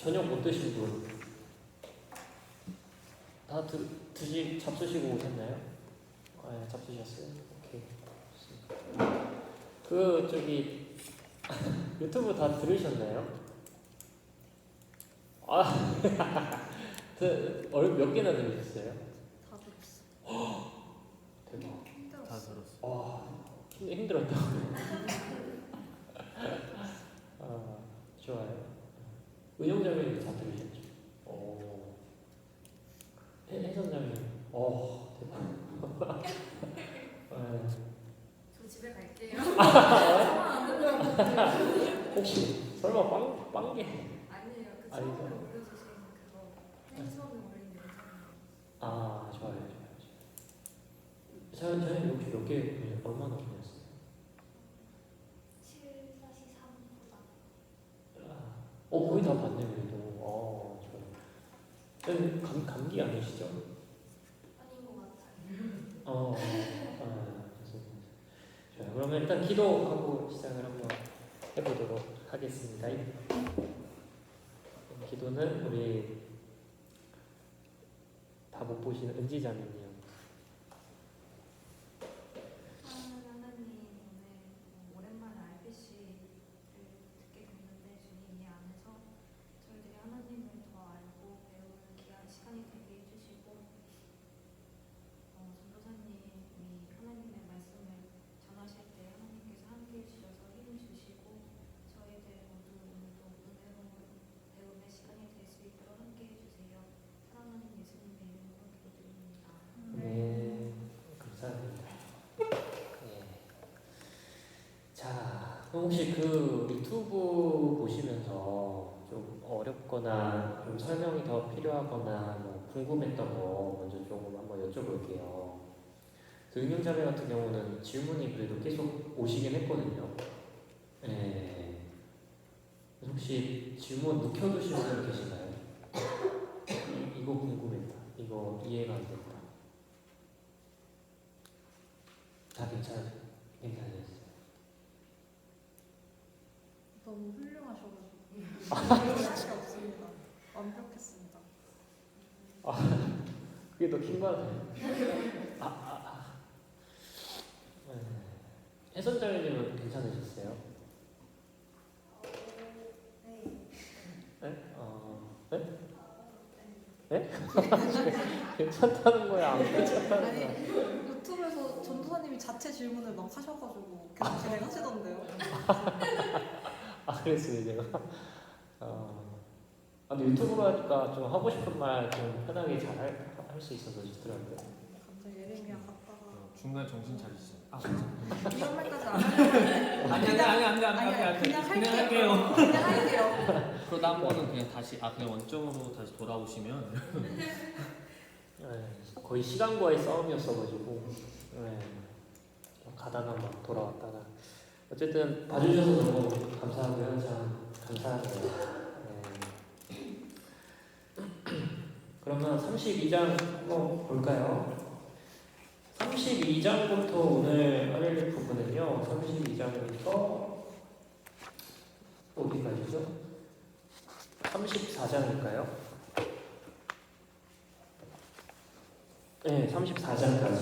저녁 못 드신 분? 다 잡수시고 오셨나요? 네, 잡수셨어요? 오케이. 좋습니다. 저기 유튜브 다 들으셨나요? 아, 몇 개나 들으셨어요? 다 들었어. 대박. 다 힘들었어. 들었어. 와, 힘들었다. 아, 좋아요. 은영자매님 다 들으셨죠? 오. 혜선자매님, 대박. 네. 저 집에 갈게요. 혹시 설마 빵게? 아니에요. 그 아니죠. 처음에 올려주신 그거 맨 처음에 올린 영상. 아, 좋아요. 자연자매님 혹시 몇 개, 얼마나 보냈어요? 7-3보다. 거의 다 봤네요, 그래도. 좋아요. 감기 아니시죠? 아닌 것 같아요. 좋습니다. 좋아요. 그러면 일단 기도하고 시작을 한번 해보도록 하겠습니다. 기도는 우리 다 못 보시는 은지자매님. 하나님, 오늘 오랜만에 RBC를 듣게 됐는데 주님 이 안에서 저희들이 하나님을 더 알고 배우는 귀한 시간이 되게 해주시고 전도사님이 하나님의 말씀을 전하실 때 하나님께서 함께 해주셔서 힘을 주시고 저희들 모두 오늘도 은혜로운 배움의 시간이 될 수 있도록 함께 해주세요. 사랑하는 예수님의 이름으로 기도드립니다. 네, 감사합니다. 네. 자, 그럼 혹시 그 유튜브 보시면서 좀 어렵거나 좀 설명이 더 필요하거나 뭐 궁금했던 거 먼저 조금 한번 여쭤볼게요. 은영자매 같은 경우는 질문이 그래도 계속 오시긴 했거든요. 네. 혹시 질문 묵혀두신 분 계신가요? 이거 궁금했다. 이거 이해가 안 된다. 다 괜찮으셨어요? 너무 훌륭하셔가지고 말이 없습니다. 완벽했습니다. 그게 더 큰 거네. 해선자매님은 괜찮으셨어요? 네. 네? 네? 괜찮다는 거야? 안 괜찮다는 거야? 아니 유튜브에서 전도사님이 자체 질문을 막 하셔가지고 계속 진행하시던데요. 그랬어요 제가. 근데 유튜브로 하니까 좀 하고 싶은 말 좀 편하게 잘 할 수 있어서 좋더라고요. 갑자기 예레미야 갔다가 중간 정신 차리시죠. 이런 말까지 안 하려고 아니 그냥 할게요. 그냥 할게요. 그 다음번은 그냥 다시 그냥 원점으로 다시 돌아오시면 거의 시간과의 싸움이었어가지고 가다가 막 돌아왔다가 어쨌든 봐주셔서 너무 감사하고요. 참 감사하네요. 그러면 32장 한번 볼까요? 32장부터 오늘 하릴 부분은요. 32장부터 어디까지죠? 34장일까요? 네, 34장까지.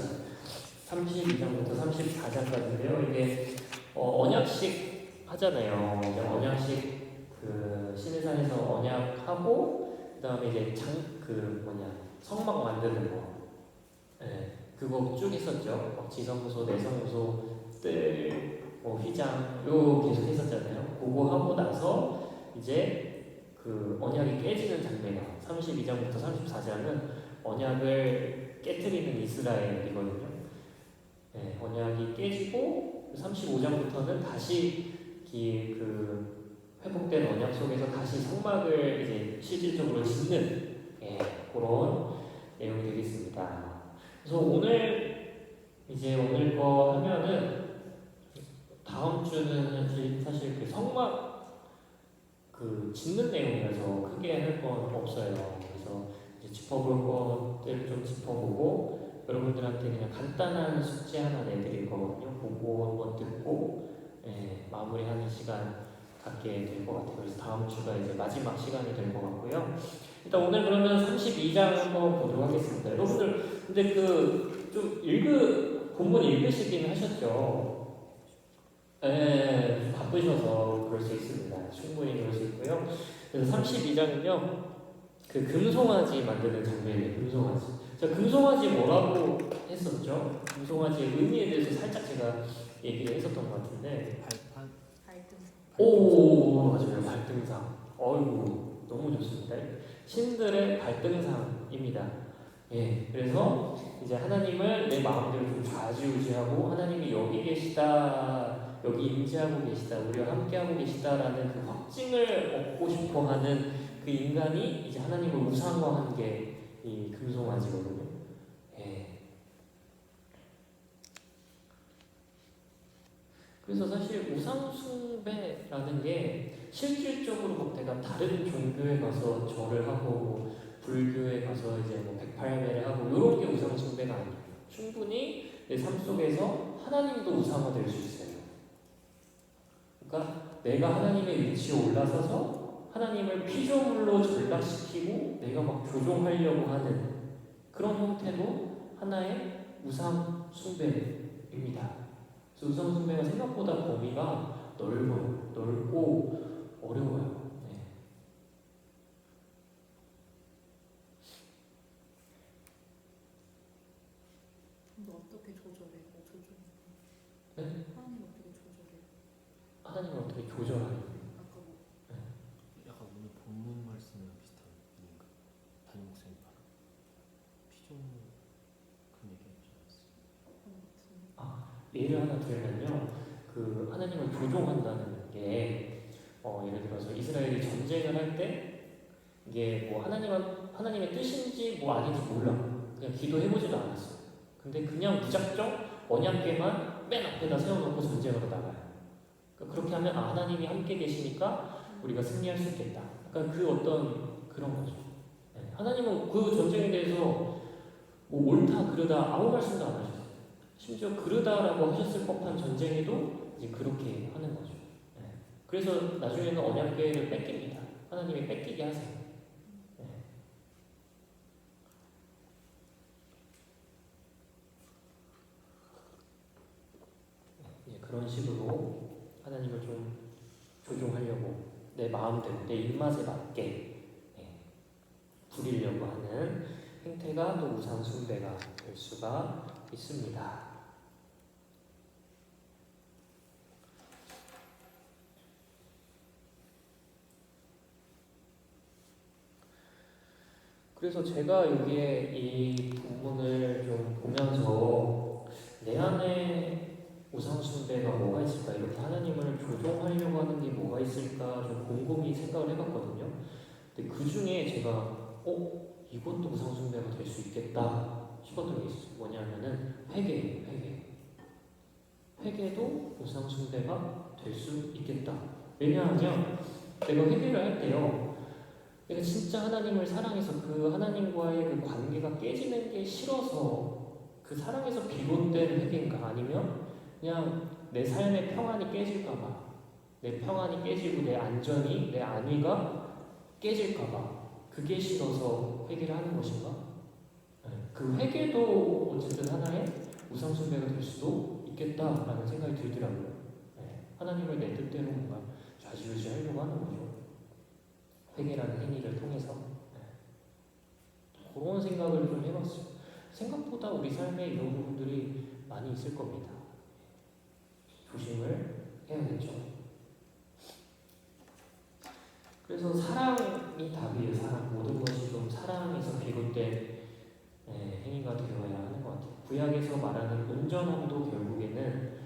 32장부터 34장까지인데요. 이게 언약식 하잖아요. 이제 언약식 그 신해산에서 언약하고 그다음에 이제 성막 만드는 거. 네, 그거 쭉 했었죠. 막 지성소, 내성소, 뜰, 휘장 요 계속 했었잖아요. 그거 하고 나서 이제 그 언약이 깨지는 장면이에요. 32장부터 34장은 언약을 깨트리는 이스라엘이거든요. 네, 언약이 깨지고 35장부터는 다시 그 회복된 언약 속에서 다시 성막을 이제 실질적으로 짓는 그런 내용이 되겠습니다. 그래서 오늘 거 하면은 다음 주는 사실 그 성막 그 짓는 내용이라서 크게 할 건 없어요. 그래서 이제 짚어볼 것들 좀 짚어보고 여러분들한테 그냥 간단한 숙제 하나 내드릴 거거든요. 보고 한번 듣고 마무리하는 시간 갖게 될 것 같아요. 그래서 다음 주가 이제 마지막 시간이 될 것 같고요. 일단 오늘 그러면 32장 한번 보도록 하겠습니다. 여러분들 근데 그 좀 본문 읽으시긴 하셨죠? 네, 좀 바쁘셔서 그럴 수 있습니다. 충분히 그럴 수 있고요. 그래서 32장은요, 그 금송아지 만드는 장면이에요. 금송아지. 자, 금송아지 뭐라고 했었죠? 금송아지의 의미에 대해서 살짝 제가 얘기를 했었던 것 같은데, 발판 갈등. 오, 맞아요. 발등상. 어이구, 너무 좋습니다. 신들의 발등상입니다. 예, 그래서 이제 하나님을 내 마음대로 좀 좌지우지하고 하나님이 여기 계시다, 여기 임재하고 계시다, 우리와 함께하고 계시다라는 그 확증을 얻고 싶어하는 그 인간이 이제 하나님을 우상화한 게 이 금송아지거든요. 예. 그래서 사실 우상숭배라는 게 실질적으로 뭐 내가 다른 종교에 가서 절을 하고 뭐 불교에 가서 이제 뭐 108배를 하고 이런 게 우상숭배가 아니에요. 충분히 내 삶 속에서 하나님도 우상화될 수 있어요. 그러니까 내가 하나님의 위치에 올라서서 하나님을 피조물로 전락시키고 내가 막 조종하려고 하는 그런 형태도 하나의 우상숭배입니다. 그래서 우상숭배가 생각보다 범위가 넓고 어려워요. 네. 근데 어떻게 조절해? 뭐 조절? 네? 하나님 어떻게 조절해? 하나님을 어떻게 조절하는? 아까 뭐 약간 오늘 본문 말씀이랑 비슷한 분인가? 담임 목사님 바로 피좀 그런 얘기 해주지 않았어요? 같은. 예를 하나 들면요, 그 하나님을 조종한다는 게 예를 들어서 이스라엘이 전쟁을 할 때 이게 뭐 하나님의 뜻인지 뭐 아닌지 몰라. 그냥 기도해보지도 않았어. 근데 그냥 무작정 언약궤만 맨 앞에다 세워놓고 전쟁으로 나가요. 그러니까 그렇게 하면 하나님이 함께 계시니까 우리가 승리할 수 있겠다. 약간 그 어떤 그런 거죠. 네. 하나님은 그 전쟁에 대해서 뭐 옳다 그르다 아무 말씀도 안 하셨어요. 심지어 그르다라고 하셨을 법한 전쟁에도 이제 그렇게 하는 거죠. 네. 그래서 나중에는 언약궤를 뺏깁니다. 하나님이 뺏기게 하세요. 네. 그런 식으로 하나님을 좀 조종하려고 내 마음대로 내 입맛에 맞게 부리려고 하는 행태가 또 우상 숭배가 될 수가 있습니다. 그래서 제가 여기에 이 본문을 좀 보면서 내 안에 우상 숭배가 뭐가 있을까, 이렇게 하나님을 조종하려고 하는 게 뭐가 있을까 좀 곰곰이 생각을 해봤거든요. 근데 그 중에 제가 이것도 우상 숭배가 될 수 있겠다 싶었던 게 있어요. 뭐냐면은 회개예요. 회개도 우상 숭배가 될 수 있겠다. 왜냐하면 내가 회개를 할 때요, 내가 진짜 하나님을 사랑해서 그 하나님과의 그 관계가 깨지는 게 싫어서 그 사랑에서 비롯된 회개인가, 아니면 그냥 내 삶의 평안이 깨질까봐, 내 평안이 깨지고 내 안전이, 내 안위가 깨질까봐 그게 싫어서 회개를 하는 것인가? 네. 그 회개도 어쨌든 하나의 우상숭배가 될 수도 있겠다라는 생각이 들더라고요. 네. 하나님을 내 뜻대로 뭔가 좌지우지 하려고 하는 거죠. 회개라는 행위를 통해서. 네. 그런 생각을 좀 해봤어요. 생각보다 우리 삶에 이런 부분들이 많이 있을 겁니다. 조심을 해야겠죠. 그래서 사랑이 답이에요. 사랑. 모든 것이 좀 사랑에서 비롯된 행위가 되어야 하는 것 같아요. 구약에서 말하는 온전함도 결국에는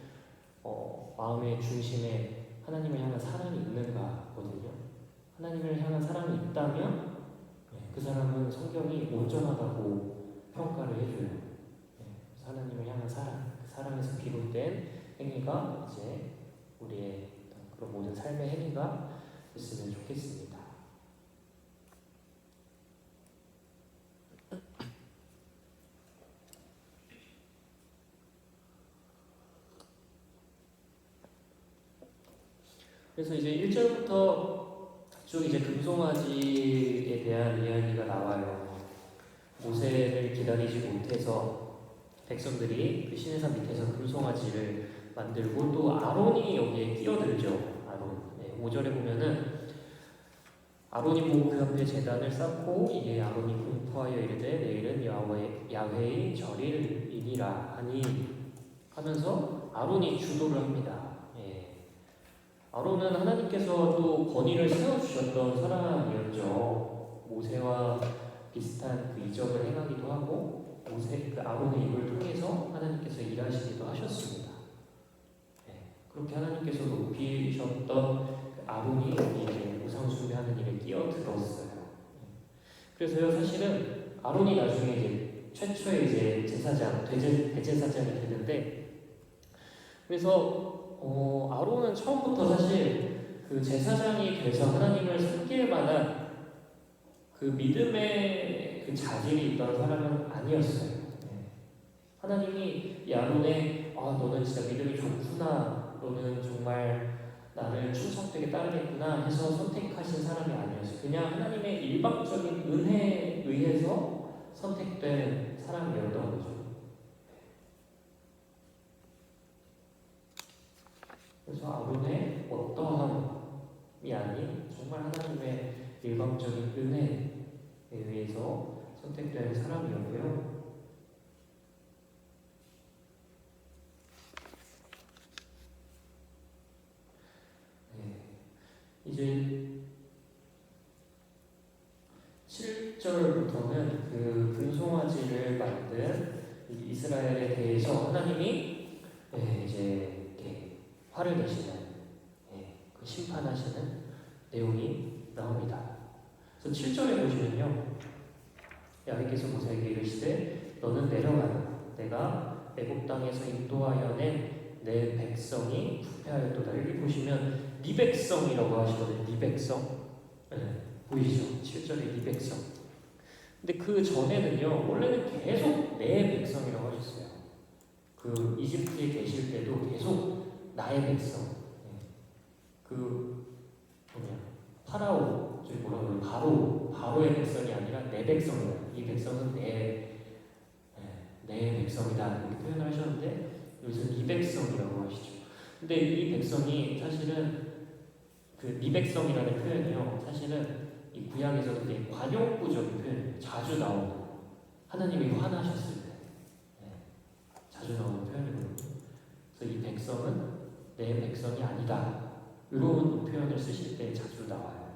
마음의 중심에 하나님을 향한 사랑이 있는가거든요. 하나님을 향한 사랑이 있다면 그 사람은 성경이 온전하다고 평가를 해줘요. 하나님을 향한 사랑, 그 사랑에서 비롯된 행위가 이제 우리의 그런 모든 삶의 행위가 됐으면 좋겠습니다. 그래서 이제 1절부터 쭉 이제 금송아지에 대한 이야기가 나와요. 모세를 기다리지 못해서 백성들이 그 시내산 밑에서 금송아지를 만들고 또 아론이 여기에 끼어들죠. 아론. 네, 5절에 보면은 아론이 보고 그 앞에 제단을 쌓고 이에 아론이 공포하여 이르되 내일은 야훼의 절일이니라 하니 하면서 아론이 주도를 합니다. 예. 아론은 하나님께서 또 권위를 세워주셨던 사람이었죠. 모세와 비슷한 그 이적을 행하기도 하고 그 아론의 입을 통해서 하나님께서 일하시기도 하셨습니다. 예. 그렇게 하나님께서 높이셨던 그 아론이 이제 우상 숭배하는 일에 끼어들었어요. 그래서요 사실은 아론이 나중에 이제 최초의 이제 제사장 대제사장이 되는데 그래서 아론은 처음부터 사실 그 제사장이 돼서 하나님을 섬길 만한 그 믿음의 그 자질이 있던 사람은 아니었어요. 하나님이 이 아론의 너는 진짜 믿음이 좋구나, 너는 정말 나를 충성되게 따르겠구나 해서 선택하신 사람이 아니었어요. 그냥 하나님의 일방적인 은혜에 의해서 선택된 사람이었던 거죠. 그래서 아론의 어떠함이 아닌 정말 하나님의 일방적인 은혜에 의해서 선택된 사람이었고요. 이제 7절부터는 그 금송아지를 만든 이스라엘에 대해서 하나님이 이제 이렇게 화를 내시는 그 심판하시는 내용이 나옵니다. 그래서 7절에 보시면요, 야훼께서 모세에게 이르시되 너는 내려가라. 내가 애굽 땅에서 인도하여 낸 내 백성이 부패하였도다. 여기 보시면 네 백성이라고 하시거든요. 네 백성. 보이시죠? 7절에 네 백성. 근데 그 전에는요, 원래는 계속 내 백성이라고 하셨어요. 그 이집트에 계실 때도 계속 나의 백성. 그 파라오, 저기 뭐라 그래요? 바로의 백성이 아니라 내 백성이다. 이 백성은 내 백성이다. 이렇게 표현을 하셨는데 여기서 네 백성이라고 하시죠. 근데 이 백성이 사실은 그 네 백성이라는 표현이요, 사실은 이 구약에서도 되게 관용구적인 표현이에요. 자주 나오는, 하나님이 화나셨을 때 자주 나오는 표현이거든요. 그래서 이 백성은 내 백성이 아니다, 이런 표현을 쓰실 때 자주 나와요.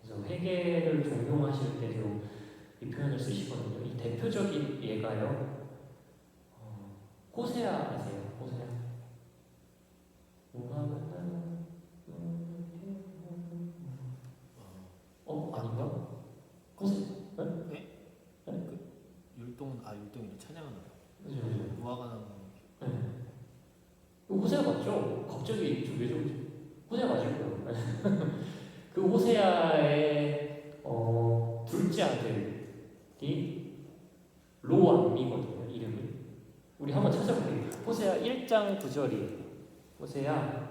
그래서 회개를 종용하실 때도 이 표현을 쓰시거든요. 이 대표적인 예가요, 호세아 아세요? 호세아? 아닌가? 호세? 네? 율동은 찬양하는 거. 그죠. 무화과나무. 네. 호세아 맞죠? 갑자기 왜 저러지? 호세아 맞을 거예요. 그 호세아의 둘째 아들이 로암이거든요. 이름이. 우리 한번 찾아볼게요. 호세아 1장 9절이에요. 호세아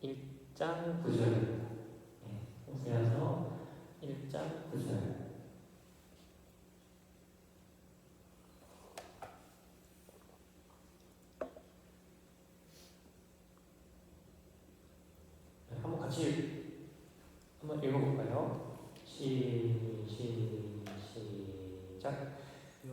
1장 9절. 호세아서 1장 9절. 한번 같이 한번 읽어볼까요? 시작.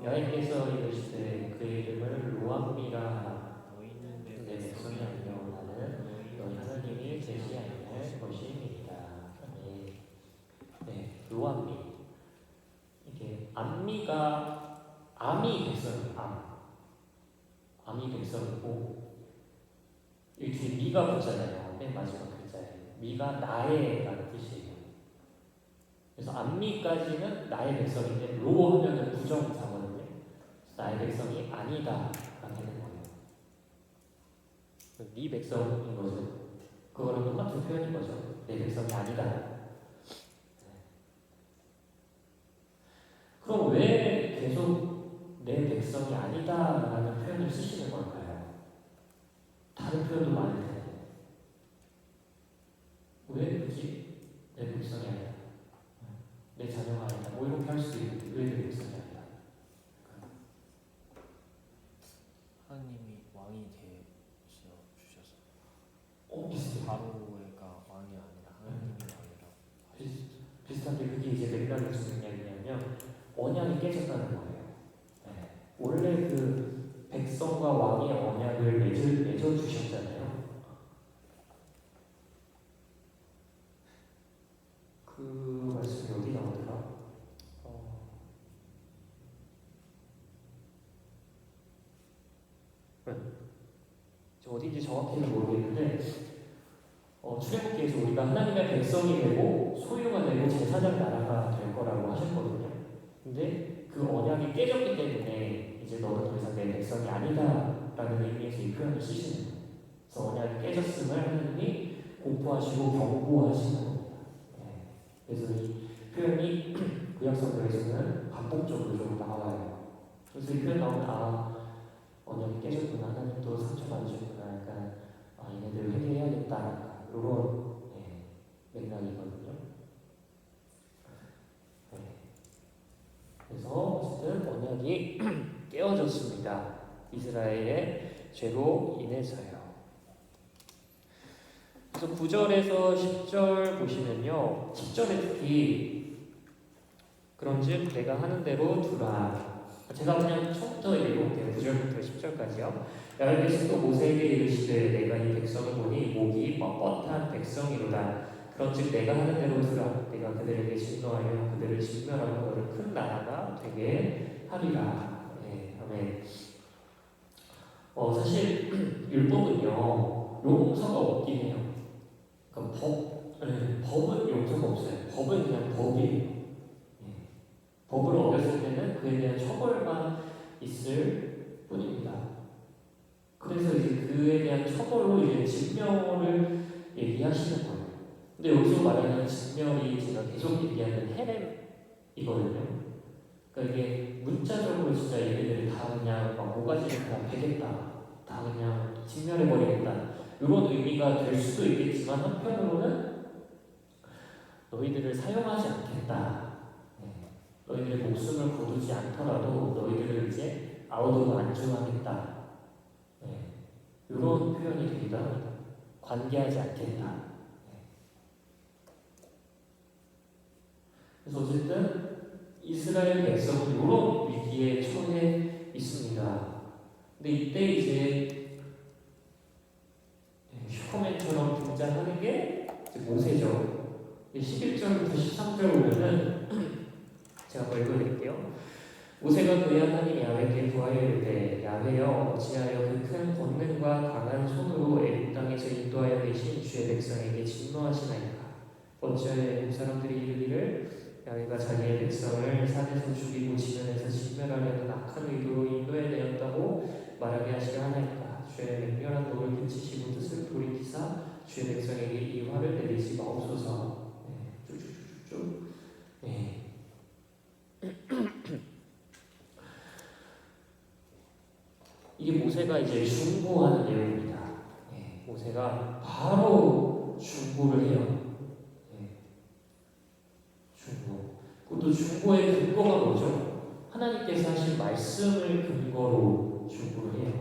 야훼께서 이르시되 그 이름을 로암미라. 너희는 내 백성이 아니요 나는 너희 하나님이 되지 아니할 것임이니라. 로암미. 이게 암이 백성이에요. 암이 백성이고 이 뒤에 미가 붙잖아요. 맨 마지막 글자에 미가 나의라는 뜻이에요. 그래서 암미까지는 나의 백성인데 로 하면은 부정사거든요. 나의 백성이 아니다가 되는 거예요. 네 백성인 거죠. 그거랑 똑같은 표현인 거죠. 내 백성이 아니다. 그럼 왜 계속 내 백성이 아니다라는 표현을 쓰시는 걸까요? 다른 표현도 많을 텐데. 깨졌다는 거예요. 네. 원래 그 백성과 왕의 언약을 맺어 주셨잖아요. 그 말씀이 어디 나오더라? 저 어딘지 정확히는 모르겠는데 출애굽기에서 우리가 하나님의 백성이 되고 소유가 되고 제사장 나라가 될 거라고 하셨거든요. 근데 그 언약이 깨졌기 때문에 이제 너는 더 이상 내 백성이 아니다라는 의미에서 이 표현을 쓰시는 거예요. 그래서 언약이 깨졌음을 하나님이 공포하시고 경고하시는 겁니다. 네. 그래서 이 표현이 구약성경에서는 반복적으로 좀 나와요. 그래서 이 표현 나오면 언약이 깨졌구나, 하나님도 상처받으셨구나, 약간 얘네들 회개해야겠다, 이런 맥락이거든요. 네. 그래서 어쨌든 언약이 깨어졌습니다. 이스라엘의 죄로 인해서요. 그래서 9절에서 10절 보시면요, 10절에 특히 그런즉 내가 하는 대로 두라. 제가 그냥 처음부터 읽어볼게요. 9절부터 10절까지요. 야훼께서 또 모세에게 이르시되 내가 이 백성을 보니 목이 뻣뻣한 백성이로다. 그런즉 내가 하는 대로 두라. 내가 그들에게 진노하여 그들을 진멸하고 너를 큰 나라가 되게 하리라. 네, 아멘. 사실 율법은요 용서가 없긴 해요. 그러니까 법은 용서가 없어요. 법은 그냥 법이에요. 법을 어겼을 때는 그에 대한 처벌만 있을 뿐입니다. 그래서 이제 그에 대한 처벌로 이제 진멸을 얘기하시는 거예요. 근데 여기서 말하는 진멸이 제가 계속 얘기하는 헤렘이거든요. 그러니까 이게 문자적으로 진짜 얘네들이 다 그냥 막 모가지를 다 베겠다, 다 그냥 진멸해버리겠다, 이런 의미가 될 수도 있겠지만 한편으로는 너희들을 사용하지 않겠다, 너희들의 목숨을 거두지 않더라도 너희들을 이제 아웃으로 안중하겠다, 이런 표현이 되기도 합니다. 관계하지 않겠다. 그래서 어쨌든 이스라엘 백성은 이런 위기에 처해 있습니다. 근데 이때 이제 슈퍼맨처럼 등장하는 게 이제 모세죠. 11절부터 13절 보면은 제가 한번 읽어드릴게요. 모세가 그의 하나님 야훼께 구하여 이르되 야훼여 어찌하여 그 큰 권능과 강한 손으로 애굽 땅에서 인도하여 계신 주의 백성에게 진노하시나이까. 어찌하여 애굽 사람들이 이르기를 야훼가 자기의 백성을 산에서 죽이고 지면에서 진멸하려는 악한 의도로 인도해내었다고 말하게 하시려 하나이까. 주의 맹렬한 노를 그치시고 뜻을 돌이키사 주의 백성에게 이 화를 내리지 마옵소서. 쭉쭉쭉쭉. 이게 모세가 이제 중보하는 내용입니다. 모세가 바로 중보를 해요. 중보. 그것도 중보의 근거가 뭐죠? 하나님께서 하신 말씀을 근거로 중보를 해요.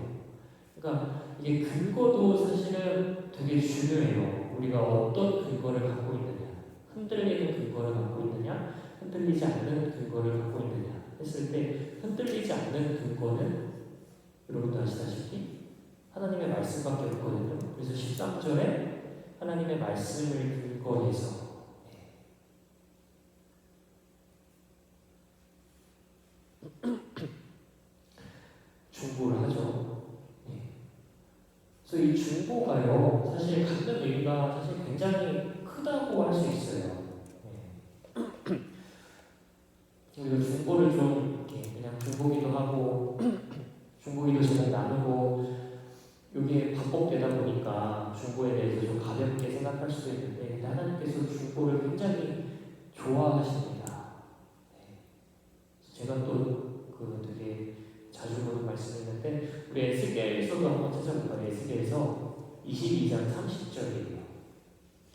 그러니까 이게 근거도 사실은 되게 중요해요. 우리가 어떤 근거를 갖고 있느냐, 흔들리는 근거를 갖고 있느냐, 흔들리지 않는 근거를 갖고 있느냐 했을 때 흔들리지 않는 근거는 여러분도 아시다시피 하나님의 말씀밖에 없거든요. 그래서 13절에 하나님의 말씀을 근거해서 중보를 하죠. 그래서 이 중보가요, 사실 갖는 의미가 사실 굉장히 크다고 할 수 있어요. 우리가 중보를 좀 그냥 중보기도 하고 중보기도 제목 나누고 이게 반복되다 보니까 중보에 대해서 좀 가볍게 생각할 수도 있는데 하나님께서 중보를 굉장히 좋아하십니다. 제가 또 그 되게 자주 보는 말씀이 있는데 우리 에스겔에서도 한번 찾아볼까요? 에스겔에서 22장 30절이에요.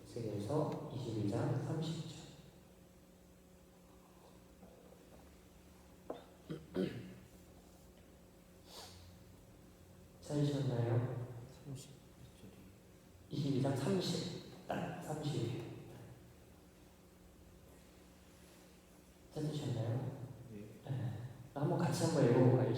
에스겔에서 22장 30절. 찾으셨나요? 22장 30. 딱 30. 찾으셨나요? 네.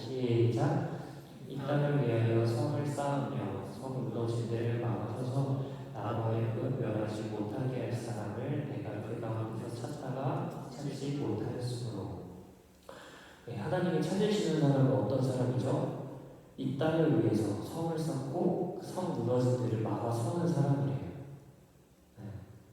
시작. 이 땅을 위하여 성을 쌓으며 성 무너진 데를 막아서서 나무의 끝 멸하지 못하게 할 사람을 내가 그 가운데서 찾다가 찾지 못하였으므로. 네, 하나님이 찾으시는 사람은 어떤 사람이죠? 이 땅을 위해서 성을 쌓고 그 성 무너진 데를 막아서는 사람이에요. 네,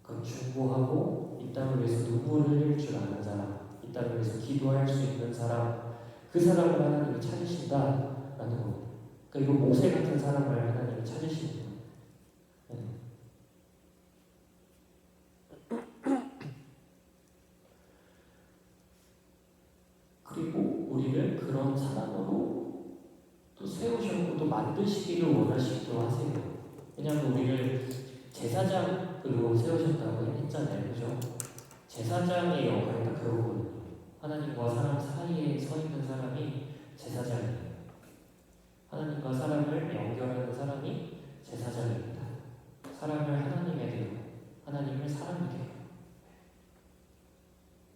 그 중보하고 이 땅을 위해서 눈물을 흘릴 줄 아는 사람, 이 땅을 위해서 기도할 수 있는 사람, 그 사람을 하나님이 찾으신다라는 겁니다. 그러니까 이거 모세 같은 사람을 하나님이 찾으시는 거예요. 네. 그리고 우리를 그런 사람으로 또 세우셨고 또 만드시기를 원하시기도 하세요. 왜냐하면 우리를 제사장으로 세우셨다고 했잖아요. 그죠? 제사장의 역할이 딱 그거거든요. 하나님과 사람 사이에 서 있는 사람이 제사장이에요. 하나님과 사람을 연결하는 사람이 제사장입니다. 사람을 하나님에게, 하나님을 사람에게,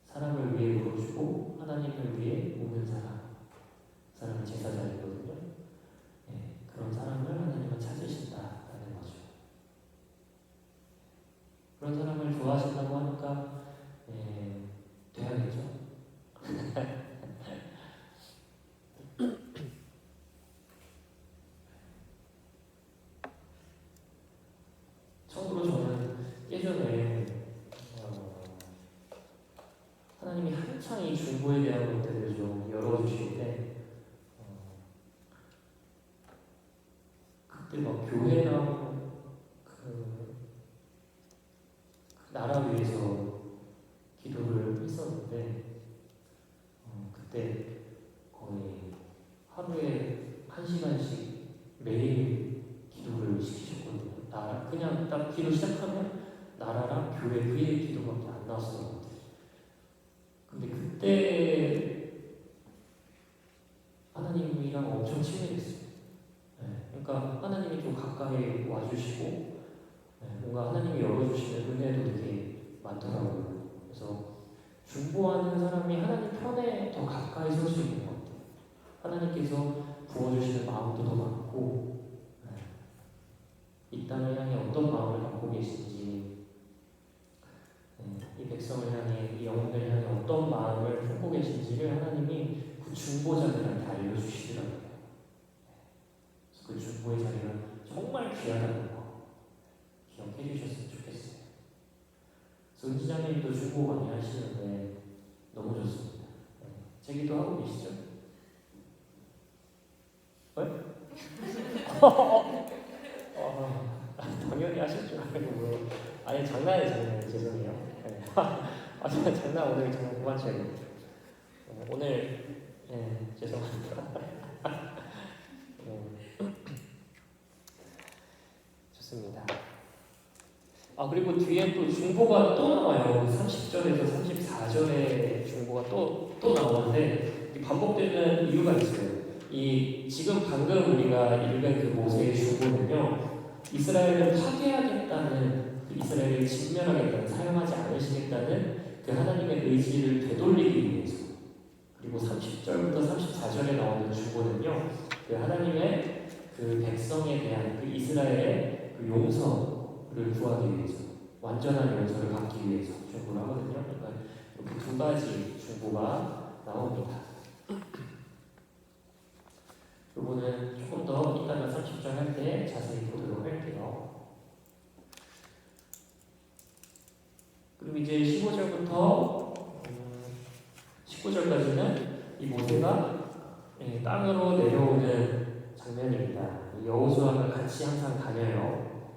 사람을 위해 울어주고 하나님을 위해 우는 사람은 제사장이거든요. 네, 그런 사람을 하나님은 찾으신다라는 거죠. 그런 사람을 좋아하신다고 하니까 돼야겠죠. 참고로 저는 예전에 하나님이 한창 이 중보에 대한 것들을 좀 열어주실 때 그때 막 교회랑 그 나라 위해서 기도를 했었는데 그때 거의 하루에 1시간씩 매일 기도를 시키셨거든요. 그냥 딱 기도 시작하면 나라랑 교회 그 위에 기도밖에 안 나왔었던 것 같아요. 근데 그때 하나님이랑 엄청 친밀했어요. 네, 그러니까 하나님이 좀 가까이 와주시고 뭔가 하나님이 열어주시는 은혜도 되게 많더라고요. 그래서 중보하는 사람이 하나님 편에 더 가까이 설 수 있는 것 같아요. 하나님께서 부어주시는 마음도 더 많고 이 땅을 향해 어떤 마음을 갖고 계신지 이 백성을 향해 이 영혼을 향해 어떤 마음을 품고 계신지를 하나님이 그 중보자들한테 알려주시더라고요. 그래서 그 중보의 자리가 정말 귀하다는 거 기억해 주셨으면 좋겠어요. 은지장님도 중보 많이 하시는데 너무 좋습니다. 제 기도 하고 계시죠? 네? 당연히 하실 줄 알고 아니 장난이에요. 죄송해요. 네. 장난 오늘 정말 그만 쳐야겠다. 오늘 죄송합니다. 좋습니다. 그리고 뒤에 또 중보가 또 나와요. 30절에서 34절에 중보가 또 나오는데 반복되는 이유가 있어요. 지금 방금 우리가 읽은 그 모세의 중보는요, 이스라엘을 파괴하겠다는, 그 이스라엘을 진멸하겠다는, 사용하지 않으시겠다는 그 하나님의 의지를 되돌리기 위해서. 그리고 30절부터 34절에 나오는 중보는요, 그 하나님의 그 백성에 대한 그 이스라엘의 그 용서를 구하기 위해서, 완전한 용서를 받기 위해서 중보를 하거든요. 그러니까 이렇게 두 가지 중보가 나옵니다. 이거는 조금 더 이따가 30절 할 때 자세히 보도록 할게요. 그리고 이제 15절부터 19절까지는 이 모세가 땅으로 내려오는 장면입니다. 여호수아가 같이 항상 다녀요.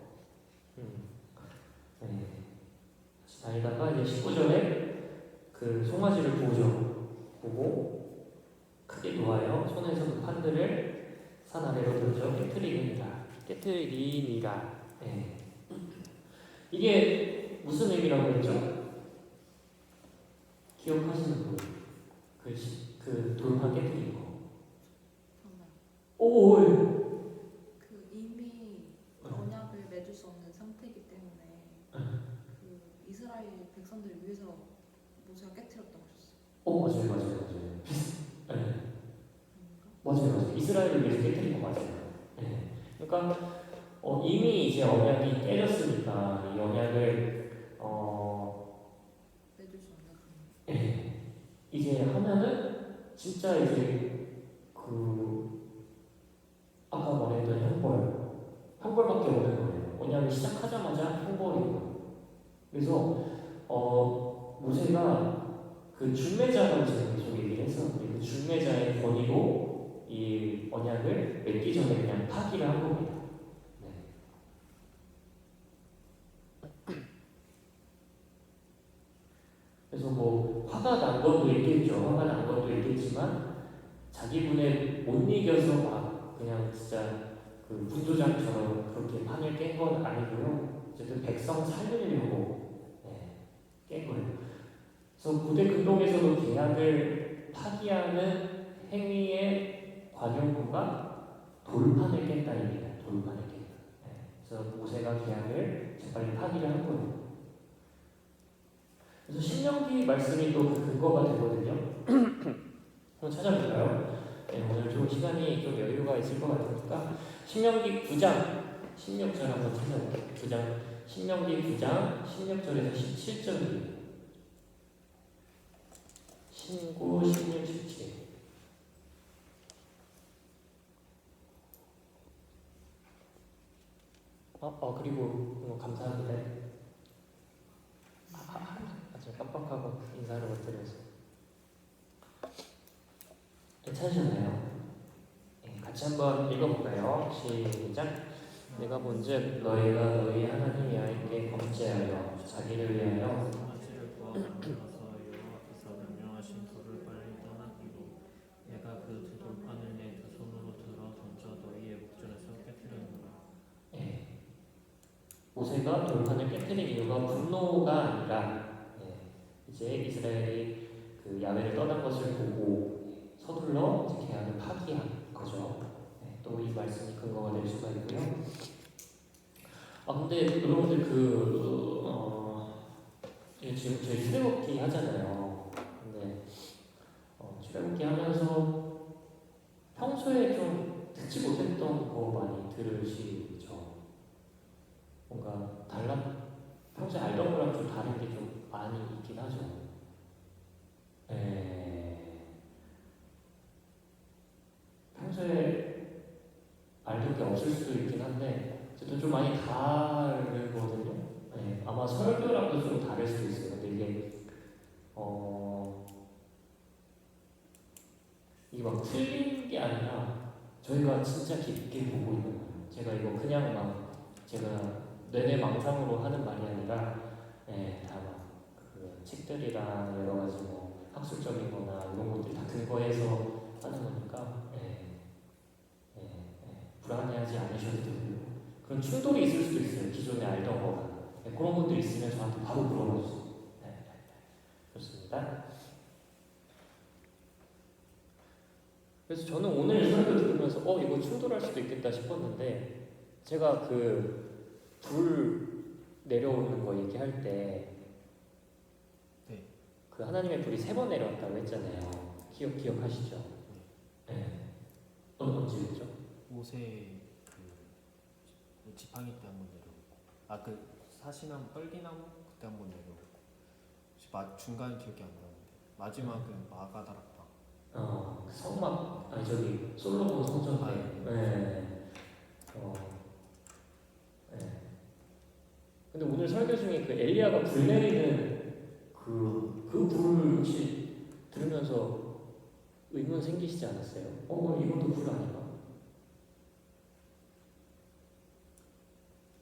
같이 다니다가 이제 19절에 그 송아지를 보고 크게 놓아요. 손에서 그 판들을 산 아래로 던져 깨트리니라. 이게 무슨 의미라고 했죠? 기억하시는 분? 그 돌판 깨트린 거. 오. 그 이미 언약을 맺을 수 없는 상태이기 때문에 그 이스라엘 백성들을 위해서 모세가 깨트렸다고 하셨어요. 맞아요. 이스라엘을 위해서 깨뜨린 거 맞아요. 네. 그러니까 이미 이제 언약이 깨졌으니까 이 언약을 맺을 수 없는 그런. 네. 이제 하면은 진짜 이제 아까 말했던 형벌밖에 없는 거예요. 언약을 시작하자마자 형벌이에요. 그래서 모세가 그 중매자라고 제가 계속 얘기를 했었는데 그 중매자의 권위로 이 언약을 맺기 전에 그냥 파기를 한 겁니다. 네. 그래서 뭐 화가 난 것도 있겠죠. 화가 난 것도 있겠지만 자기 분에 못 이겨서 막 그냥 진짜 그 분도장처럼 그렇게 판을 깬 건 아니고요. 어쨌든 백성 살리려고 깬 거예요. 그래서 고대 근동에서도 계약을 파기하는 행위의 관용구가 돌판을 깬다입니다. 돌판을 깬다. 그래서 모세가 계약을 재빨리 파기를 한 거예요. 그래서 신명기 말씀이 또 그 근거가 되거든요. 한번 찾아볼까요? 오늘 좀 시간이 좀 여유가 있을 것 같으니까 신명기 9장 16절 한번 찾아볼게요. 신명기 9장 16절에서 17절입니다. 신구 16, 17. 그리고 감사합니다. 제가 깜빡하고 인사를 못 드려서. 괜찮으셨나요? 같이 한번 읽어볼까요? 시작. 내가 본즉 너희가 너희 하나님 야훼께 범죄하여 자기를 위하여 송아지를 구하고 나서 여호와 앞에서 명령하신 돌을 빨리 떠나기로 내가 그 두 돌판을 내 두 손으로 들어 던져 너희의 목전에서 깨뜨리는구나. 모세가 돌판을 깨뜨린 이유가 분노가 아니라 이제 이스라엘이 그 야훼를 떠난 것을 보고 서둘러 이제 계약을 파기한 거죠. 또 이 말씀이 근거가 될 수가 있고요. 근데 여러분들 지금 저희 출애굽기 하잖아요. 근데 출애굽기 하면서 평소에 좀 듣지 못했던 거 많이 들으시죠? 뭔가 평소에 알던 거랑 좀 다른 게 좀 많이 있긴 하죠. 평소에 알던 게 없을 수도 있긴 한데 어쨌든 좀 많이 다르거든요. 아마 설교랑도 좀 다를 수도 있어요. 근데 이게 막 틀린 게 아니라 저희가 진짜 깊게 보고 있는 거예요. 제가 이거 그냥 제가 내내 망상으로 하는 말이 아니라 다 그 책들이랑 여러 가지 학술적인 거나 이런 것들이 다 근거해서 하는 거니까 불안해하지 않으셔도 되고요. 그런 충돌이 있을 수도 있어요. 기존에 알던 거가. 그런 것들이 있으면 저한테 바로 물어보세요. 좋습니다. 그래서 저는 오늘 설교 들으면서 이거 충돌할 수도 있겠다 싶었는데 제가 불 내려오는 거 얘기할 때 그 하나님의 불이 3번 내려왔다고 했잖아요. 기억하시죠? 언제였죠? 모세 그 지팡이 때 한 번 내려오고 그 사시나무 뻘기나무 그때 한 번 내려오고 중간 기억이 안 나는데 마지막은 마가다락방 성막 솔로몬 성전 때. 근데 오늘 설교 중에 그 엘리야가 불 내리는 그 불을 혹시 들으면서 의문 생기시지 않았어요? 이것도 불 아닌가?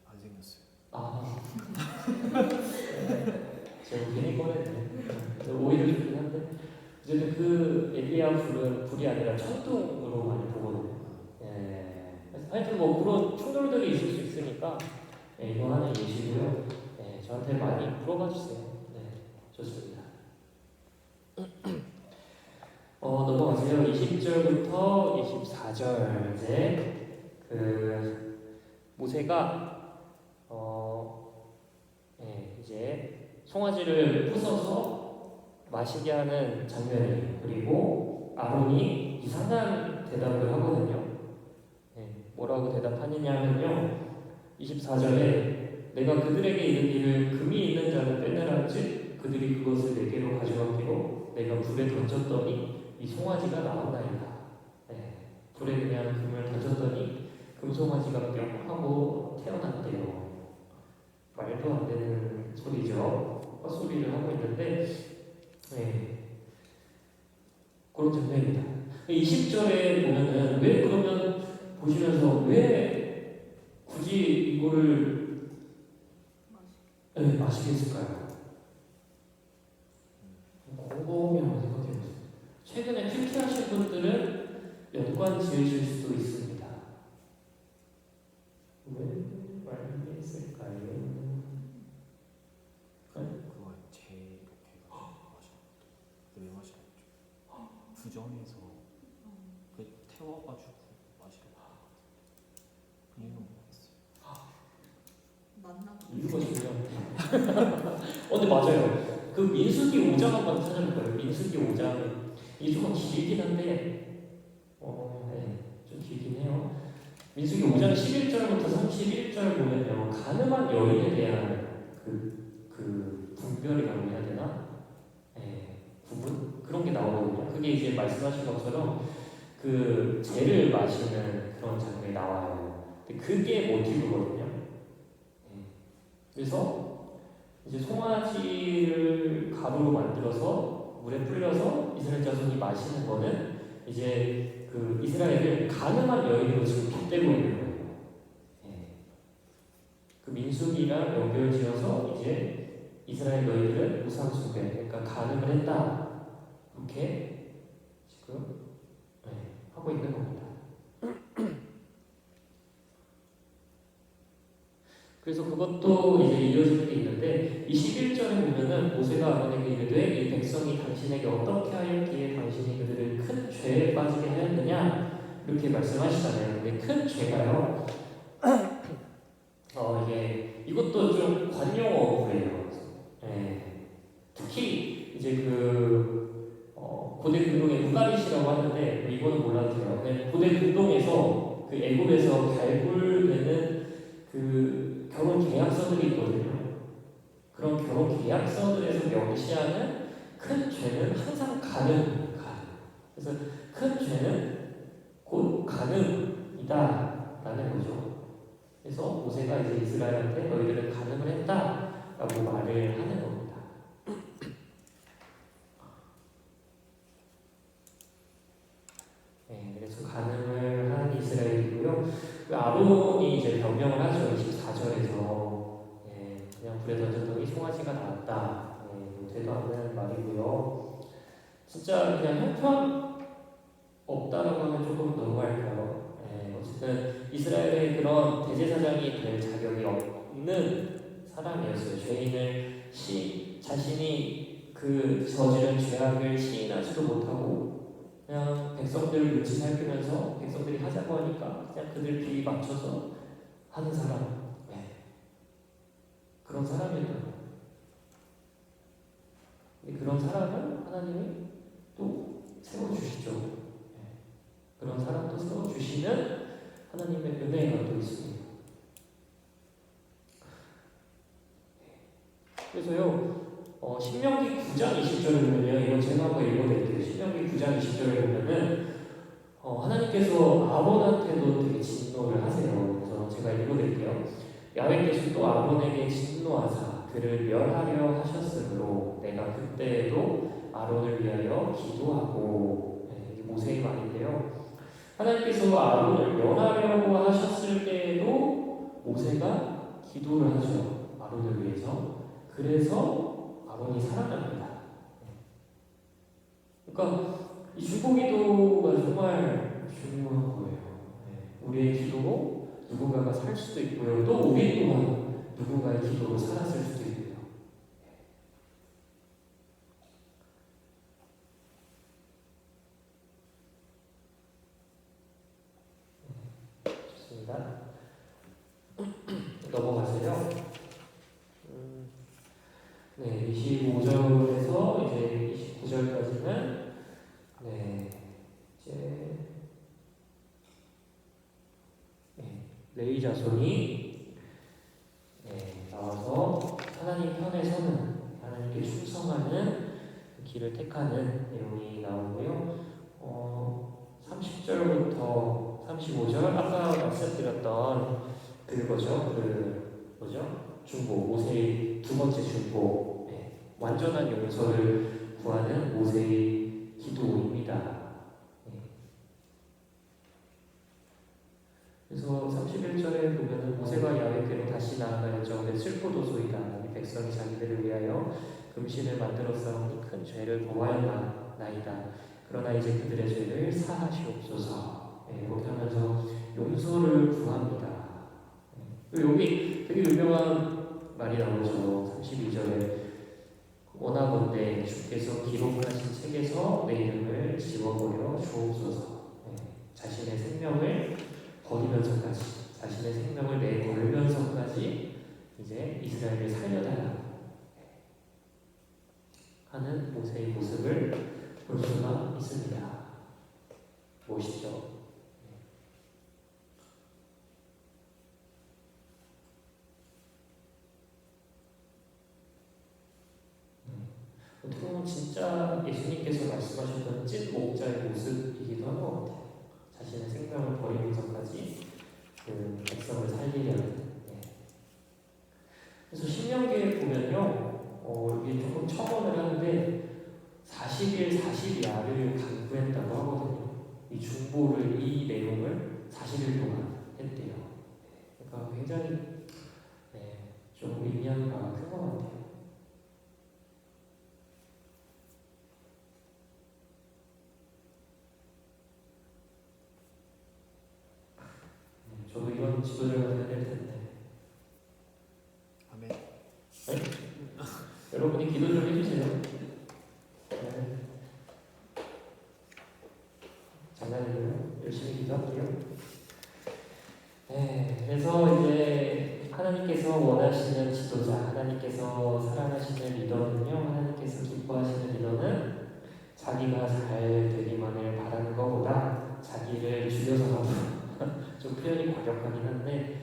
안 생겼어요. 제가 괜히 꺼냈네. 오히려 좋긴 한데 어쨌든 그 엘리야 불이 아니라 천둥으로 많이 보거든요. 하여튼 그런 충돌들이 있을 수 있으니까 이거 하나 예시고요. 저한테 많이 물어봐 주세요. 좋습니다. 넘어가세요. 20절부터 24절 이제 모세가 이제 송아지를 부숴서 마시게 하는 장면이에요. 그리고 아론이 이상한 대답을 하거든요. 뭐라고 대답하느냐면요. 24절에 내가 그들에게 이르기를 금이 있는 자는 빼내라지 그들이 그것을 내게로 가져갔기로 내가 불에 던졌더니 이 송아지가 나왔나이다. 불에 그냥 금을 던졌더니 금송아지가 뿅 하고 태어났대요. 말도 안 되는 소리죠. 헛소리를 하고 있는데 그런 장면입니다. 20절에 보면은 왜 그러면 보시면서 왜 굳이 이거를 마시게 했을까요? 곰곰이 한번 생각해보세요. 최근에 필기하신 분들은 연관 지으실 수도 있습니다. 왜 말이 했을까요? 그거 제 이렇게 마셔. 왜 마셨죠? 부정해서 그 태워가지고 마시는 거 같아요. 이유는 모르겠어요. 맞나 보다. 이유가 중요한데. 근데 맞아요. 그 민수기 5장 한번 찾아볼까요? 민수기 5장. 이게 조금 길긴 한데, 좀 길긴 해요. 민수기 5장 11절부터 31절 보면요. 가늠한 여인에 대한 그 분별이라고 해야 되나? 부분? 그런 게 나오거든요. 그게 이제 말씀하신 것처럼 그 죄를 마시는 그런 장면이 나와요. 근데 그게 모티브거든요. 그래서 이제 송아지를 가루로 만들어서 물에 불려서 이스라엘 자손이 마시는 거는 이제 그 이스라엘을 가늠한 여인으로 지금 빗대고 있는 거예요. 그 민수기랑 연결지어서 이제 이스라엘 너희들은 우상숭배, 그러니까 가늠을 했다. 이렇게 지금 하고 있는 겁니다. 그래서 그것도 이제 이어지는 게 있는데 21절에 보면은 모세가 아론에게 이르되 이 백성이 당신에게 어떻게 하였기에 당신이 그들을 큰 죄에 빠지게 하였느냐 이렇게 말씀하시잖아요. 근데 큰 죄가요. 이게 이것도 좀 관용어구예요. 특히 이제 고대 근동의 우가리시라고 하는데 이거는 몰라도 돼요. 근데 고대 근동에서 그 애굽에서 발굴되는 그 결혼 계약서들이 있거든요. 그런 결혼 계약서들에서 명시하는 큰 죄는 항상 가늠. 그래서 큰 죄는 곧 가늠이다라는 거죠. 그래서 모세가 이제 이스라엘한테 너희들은 가늠을 했다라고 말을 하는 겁니다. 그래서 가늠을 한 이스라엘이고요. 그 아론이 이제 변명을 하죠. 24절에서 그냥 불에 던졌더니 송아지가 나왔다. 되도 않는 말이고요. 진짜 그냥 형편 없다라고 하면 조금 너무할까요? 어쨌든 이스라엘의 그런 대제사장이 될 자격이 없는 사람이었어요. 죄인을 자신이 그 저지른 죄악을 시인하지도 못하고 그냥 백성들을 눈치 살피면서 백성들이 하자고 하니까 그냥 그들 비위 맞춰서 하는 사람. 그런 사람이었던 거예요. 근데 그런 사람을 하나님이 또 세워주시죠. 그런 사람도 세워주시는 하나님의 은혜가 또 있습니다. 그래서요, 신명기 9장 20절을 보면요, 이건 제가 한번 읽어드릴게요. 신명기 9장 20절을 보면은 하나님께서 아론한테도 되게 진노를 하세요. 그래서 제가 읽어드릴게요. 야훼께서 또 아론에게 진노하사 그를 멸하려 하셨으므로 내가 그때에도 아론을 위하여 기도하고 이게 모세의 말인데요. 하나님께서 아론을 멸하려고 하셨을 때에도 모세가 기도를 하죠. 아론을 위해서. 그래서 아론이 살아납니다. 그러니까 이 중보기도가 정말 중요한 거예요. 우리의 기도로 누군가가 살 수도 있고요. 또 우리 또한 누군가의 기도로 살았을 수도 있고요. 좋습니다. 넘어가세요. 25절에서 이제 29절까지는 이제 나와서 하나님 편에 서는, 하나님께 충성하는 그 길을 택하는 내용이 나오고요. 30절부터 35절 아까 말씀드렸던 그거죠. 그 뭐죠? 중보, 모세의 두 번째 중보, 완전한 용서를 구하는 모세의 기도입니다. 그래서 31절에 보면은 모세가 야훼께로 다시 나아가였죠. 슬포도소이다. 이 백성이 자기들을 위하여 금신을 만들어 쌓으니 큰 죄를 범하였나이다. 그러나 이제 그들의 죄를 사하시옵소서. 이렇게 하면서 용서를 구합니다. 여기 되게 유명한 말이 나오죠. 32절에 원하건대 주께서 기록하신 책에서 내 이름을 지워버려 주옵소서. 자신의 생명을 버리면서까지, 자신의 생명을 내걸면서까지 이제 이스라엘을 살려달라고 하는 모세의 모습을 볼 수가 있습니다. 멋있죠? 어떻게 보면 진짜 예수님께서 말씀하셨던 찐 목자의 모습이기도 한 것 같아요. 자신의 생명을 버리면서까지 그 백성을 살리려는. 그래서 신명기에 보면요, 여기 조금 첨언을 하는데 40일 40야를 강구했다고 하거든요. 이 중보를, 이 내용을 40일 동안 했대요. 그러니까 굉장히 좀 의미한 바가 큰 것 같아요. 저도 이런 지도자가 돼야 될 텐데. 아멘. 여러분이 기도 좀 해주세요. 장난이고요. 열심히 기도할게요. 그래서 이제 하나님께서 원하시는 지도자, 하나님께서 사랑하시는 리더는요, 하나님께서 기뻐하시는 리더는 자기가 잘 되기만을 바라는 것보다 자기를 죽여서라도 좀 표현이 과격하긴 한데,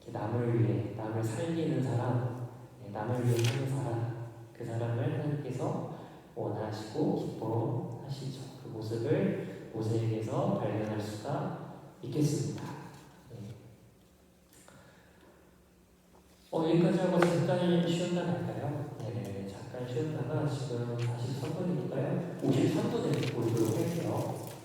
남을 위해, 남을 살리는 사람, 남을 위해 사는 사람, 그 사람을 하나님께서 원하시고 기뻐하시죠. 그 모습을 모세에게서 발견할 수가 있겠습니다. 여기까지 하고 잠깐 쉬었다 갈까요? 잠깐 쉬었다가 지금 43분이니까요. 53분에 보도록 할게요.